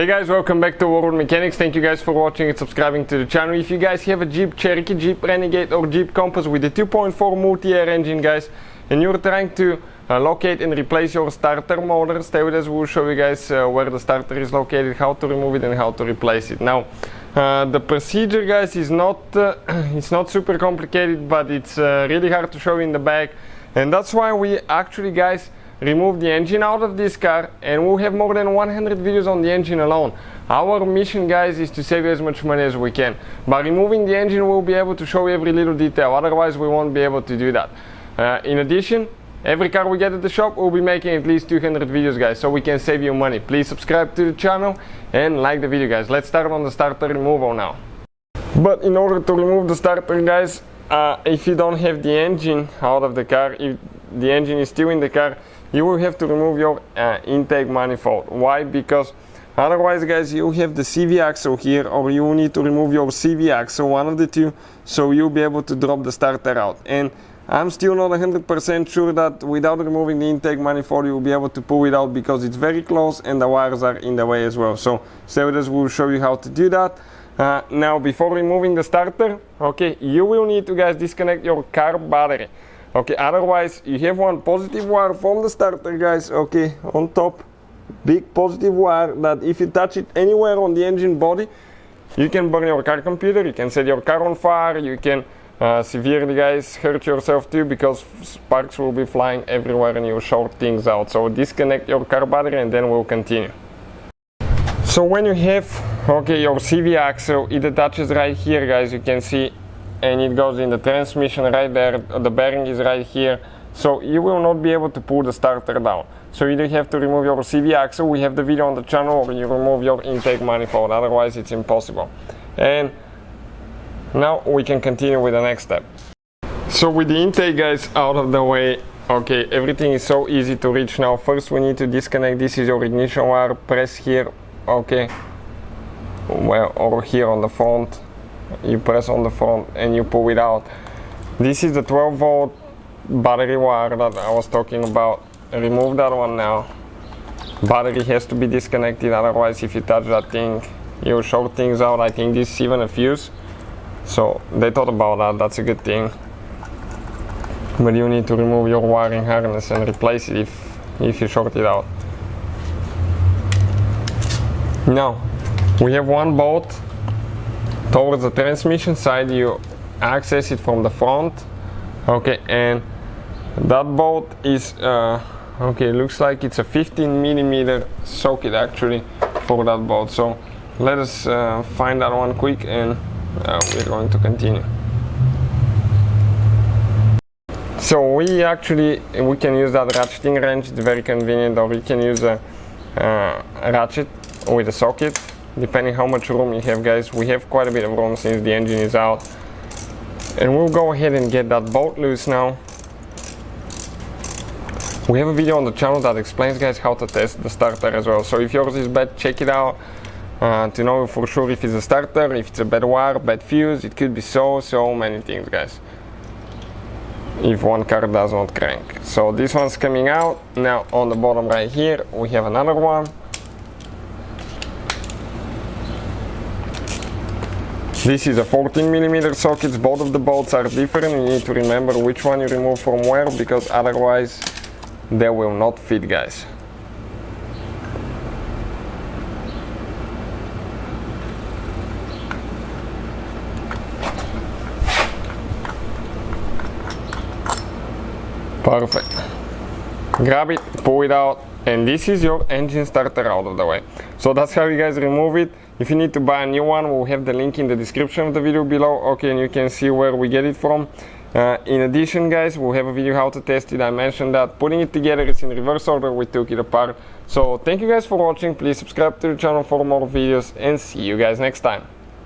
Hey guys, welcome back to World Mechanics. Thank you guys for watching and subscribing to the channel. If you guys have a Jeep Cherokee, Jeep Renegade or Jeep Compass with a 2.4 Multiair engine, guys, and you're trying to locate and replace your starter motor, stay with us. We'll show you guys where the starter is located, how to remove it and how to replace it. Now the procedure, guys, is not it's not super complicated, but it's really hard to show you in the back, and that's why we actually, guys, remove the engine out of this car, and we'll have more than 100 videos on the engine alone. Our mission, guys, is to save you as much money as we can. By removing the engine, we'll be able to show you every little detail, otherwise we won't be able to do that. In addition, every car we get at the shop, we'll be making at least 200 videos, guys, so we can save you money. Please subscribe to the channel and like the video, guys. Let's start on the starter removal now. But in order to remove the starter, guys, if you don't have the engine out of the car, if the engine is still in the car, you will have to remove your intake manifold. Why? Because otherwise, guys, you have the CV axle here, or you need to remove your CV axle, one of the two, so you'll be able to drop the starter out. And I'm still not 100% sure that without removing the intake manifold you'll be able to pull it out, because it's very close and the wires are in the way as well. So stay with us, we'll show you how to do that. Now, before removing the starter, okay, you will need to, guys, disconnect your car battery. Okay, otherwise you have one positive wire from the starter, guys, okay, on top, big positive wire that if you touch it anywhere on the engine body, you can burn your car computer, you can set your car on fire, you can severely, guys, hurt yourself too, because sparks will be flying everywhere and you'll short things out. So disconnect your car battery and then we'll continue. So when you have, okay, your CV axle, it attaches right here, guys, you can see, and it goes in the transmission right there. The bearing is right here, so you will not be able to pull the starter down. So either you have to remove your CV axle, we have the video on the channel, or you remove your intake manifold, otherwise it's impossible. And now we can continue with the next step. So with the intake, guys, out of the way, okay, everything is so easy to reach now. First we need to disconnect, this is your ignition wire, press here, okay, well, or here on the front. You press on the front and you pull it out. This is the 12-volt battery wire that I was talking about. Remove that one now. Battery has to be disconnected, otherwise if you touch that thing you'll short things out. I think this is even a fuse, so they thought about that. That's a good thing. But you need to remove your wiring harness and replace it if you short it out. Now we have one bolt towards the transmission side. You access it from the front, okay, and that bolt is okay, looks like it's a 15mm socket actually for that bolt. So let us find that one quick, and we're going to continue. So we can use that ratcheting wrench, it's very convenient, or you can use a ratchet with a socket, depending how much room you have, guys. We have quite a bit of room since the engine is out. And we'll go ahead and get that bolt loose now. We have a video on the channel that explains, guys, how to test the starter as well. So if yours is bad, check it out to know for sure if it's a starter, if it's a bad wire, bad fuse. It could be so many things, guys, if one car does not crank. So this one's coming out. Now on the bottom right here we have another one. This is a 14mm socket. Both of the bolts are different. You need to remember which one you remove from where, because otherwise they will not fit, guys. Perfect. Grab it, pull it out, and this is your engine starter out of the way. So that's how you guys remove it. If you need to buy a new one, we'll have the link in the description of the video below, okay, and you can see where we get it from. In addition, guys, we'll have a video how to test it. I mentioned that. Putting it together, it's in reverse order, we took it apart. So thank you guys for watching. Please subscribe to the channel for more videos, and see you guys next time.